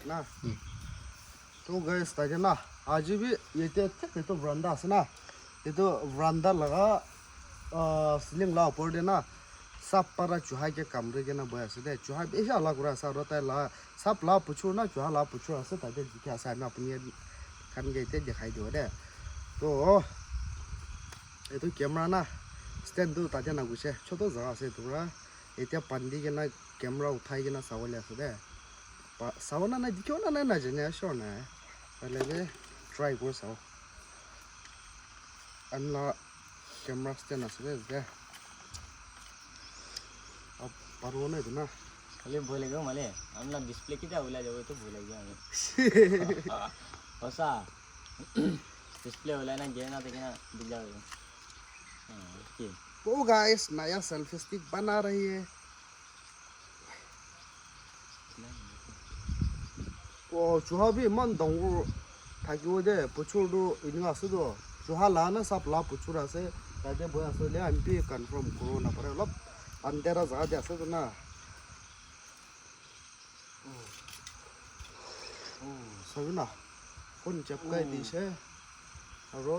start na. तो guys ताजे ना आज भी ये तो veranda है ना ये तो veranda लगा सीलिंग ला ऊपर दे ना सब पर चूहा के कमरे के ना बोया से दे चूहा ऐसा अलग रहा सा रोता है ला सब ला पुछो ना चूहा ला पुछो ऐसे ताजे क्या सा में अपनी खान गए थे दिखाई दे दे तो ये तो कैमरा ना स्टैंड तो ताजे ना कुछ है छोटा जगह से तो रहा ये पंडी के ना कैमरा उठाई के ना सवाल ऐसे दे सावना ना दिखो ना ना जने शो ना पहले भी ट्राई कर साव अन्ना कैमरा स्टैंड ऐसे दे अब पारो ना इतना खाली बोलेगा माले अन्ना डिस्प्ले कितना बोला जब तो बोलेगा हमें ऐसा डिस्प्ले बोला ना गेना तो क्या दिल जाएगा ओके वो गाइस नया सेल्फी स्टिक बना रही है चूहा भी मन दंगू थाकी वो दे पुछुर दो इनका से दो चूहा लाना सब ला पुछुरा से ताजे बोया से ले एमपी कंफर्म करो ना पड़े लब अंधेरा जगह दे से तो ना सही ना कौन चपका दी से अरो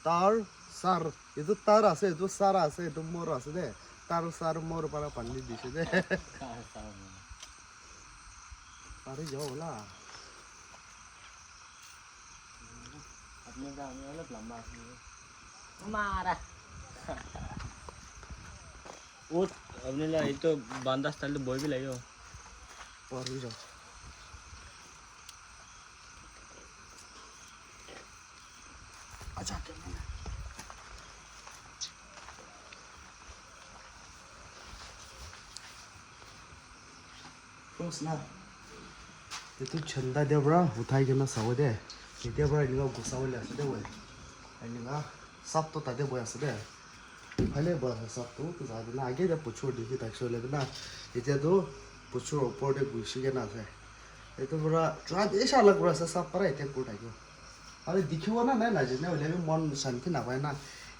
तार सार ये तो तार आसे तो सार आसे तो मोर आसे दे तार सार मोर para पंडित दी से दे अरे जाओ ला अपने का हमें वाला लंबा मारा वो अपने ला ये तो बांधा स्टाइल तो बॉय भी लगे हो पर भी जाओ अच्छा क्या ना ये तो चंदा देवरा उठाई के ना साव दे ये देवरा इनका गुस्सा वाले ऐसे दे वो इनका सब तो ताजे बोया से दे पहले बस सब तो ज़्यादा ना आगे जब पुछो देखी तक शो लेकिन ना ये तो पुछो ऊपर दे गुस्से के ना से ये तो बड़ा जो आज ऐसा अलग बड़ा सा सब पर है क्या कोटा क्यों अरे दिखियो ना नहीं जितने वाले भी मन शांति ना पाए ना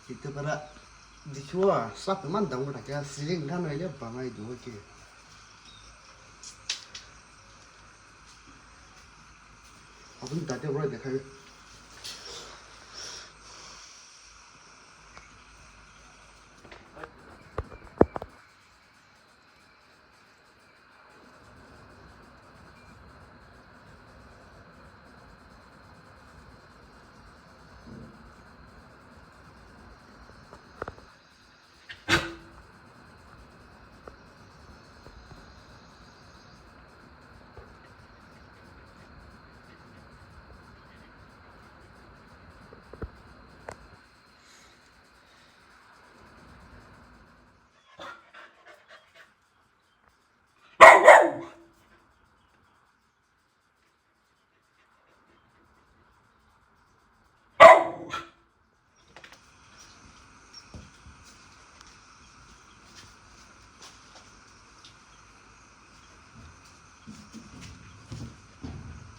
ये तो बड़ा दिखियो सब मन दंग उठा क्या सीलिंग का ना ये बंगाई दो के अपन ताते बड़ा देखा है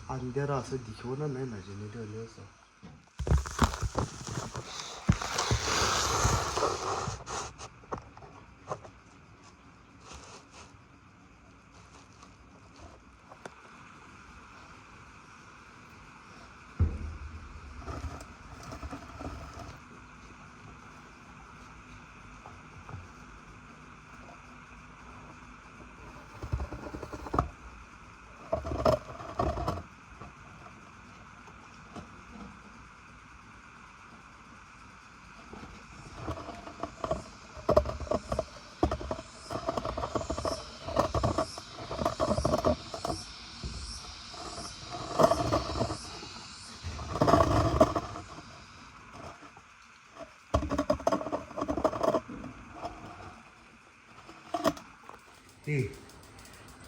अंधेरा से दिखो ना नहीं जिन्हें दे ले सो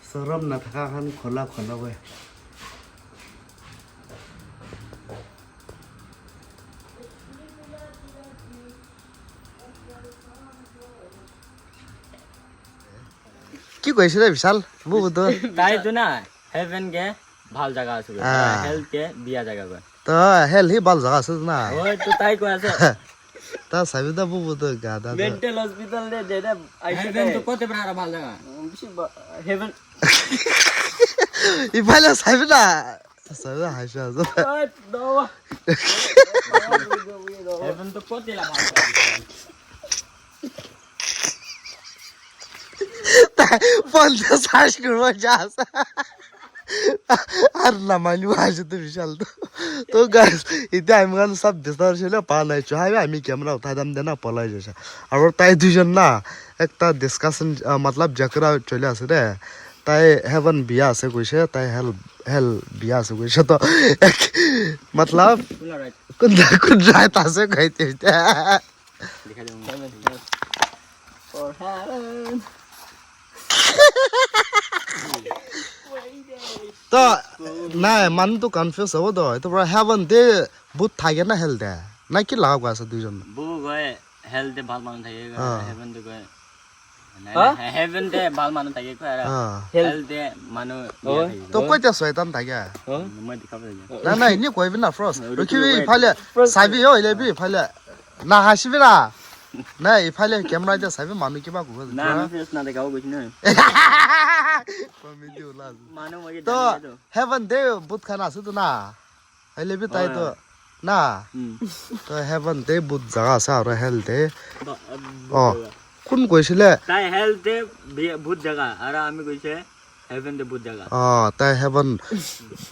सरम ना था हम खोला खोला हुए কি কৈছে রে বিশাল বহুত তাই তো না হেভেন के ভাল জায়গা আছে হেলথ के বিয়া জায়গা কয় তো হেলথ হি ভাল জায়গা আছে না ওই তো তাই কয় আছে তা সাবিদা বহুত গাদা মেন্টাল হসপিটাল রে যেটা হেভেন তো কত বড় ভাল জায়গা haven 이빨에 살비나 살비나 하셔서 Heaven to put nila mga पंद्रह साठ करोड़ जास अरे ना मालूम आज तो विशाल तो गाइस इतने हम गान सब बिस्तर से ले पाना है चाहे हमें कैमरा उठा दम देना पला जैसा और ताई दुजन ना एक ता डिस्कशन मतलब जकरा चले आसे रे ताई हेवन बिया से कुछ है ताई हेल बिया से कुछ तो एक मतलब कुछ रात आसे कहते हैं For heaven. तो ना मन तो कंफ्यूज हो तो तो बड़ा हेवन दे बुत थागे ना हेल दे ना कि लाग वासा दुजन Bu गए hell दे बाल मानन थाकेगा हाँ। heaven दे गए हाँ? heaven दे बाल मानन थाकेगा हाँ hell दे मानो तो कोई तो शैतान थागे मैं दिखा देगा ना ना इन्हीं कोई भी ना फ्रोस रुकी भी फाले साबी हो इले भी फाले ना हासी भी ना ना इफाले कैमरा दे साबी मानो के बागु ना मैं फेस ना दिखाओ कुछ नहीं कॉमेडी उला मानो मुझे तो हेवन दे बुत खाना से तो ना इले भी ताई तो ना तो हेवन दे बुत जगह से और हेल दे ओ कुन কৈছিলে তাই hell দে ভূত জায়গা আর আমি কইছে heaven দে ভূত জায়গা তাই হেভেন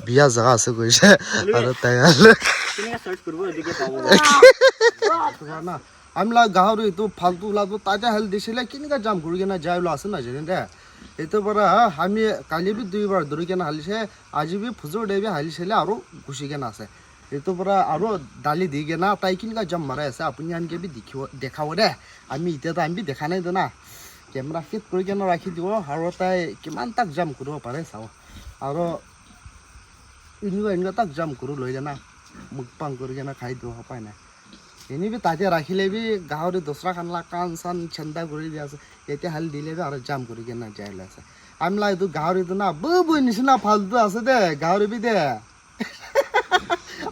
বিয়া জাগা আছে কৈছে আৰু তাই তুমি সার্চ করব এদিকে পাবো না আমলা গাহরি তো ফালতু লাগবো তাজা হেল দিছিলে কিনকা জাম ঘুরি কেনা যাইলো আছে না জানেন রে এতো পরা আমি কালি বি দুইবার ধরি কেনা হালিছে আজি বি ফুজো দেবি হালিছিলে আৰু ঘুষি কেনা আছে এতো পরা আৰু দালি দি কেনা তাই কিনকা জাম মাৰাই আছে আপুনি আনকে বি দেখাব দে আমি এতিয়া আমি দেখা নাই তো না কেমেৰা ফিট কৰি কেনে ৰাখি দিব আৰু তাই কিমান তাক জাম কৰিব পাৰে চাওঁ আৰু এনেকুৱা তাক জাম কৰো লৈ জানা মুখ পাং কৰি কেনে খাই দিব পাই নাই এনে বি তাতে ৰাখিলে বি গাহৰি দোসরা খানলা কান চান চেন্দা কৰি দিয়া আছে এতিয়া হাল দিলে বি আৰু জাম কৰি কেনে যাই আছে আমলা এইটো গাহৰিটো না বু নিচিনা ফালতু আছে দে গাহৰি বি দে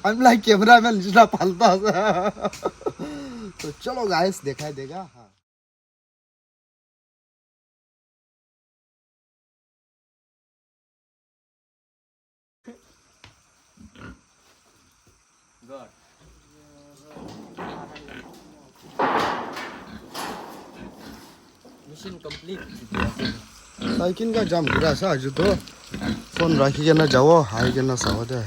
আমলা কেমেৰামেন নিচিনা ফালতু আছে তো চলো গাইস দেখাই দেগা হ্যাঁ God mission complete তাই কিনকা জাম ঘুরে আছে আজ তো ফোন রাখি কেনা যাও হাই কেনা চাব দে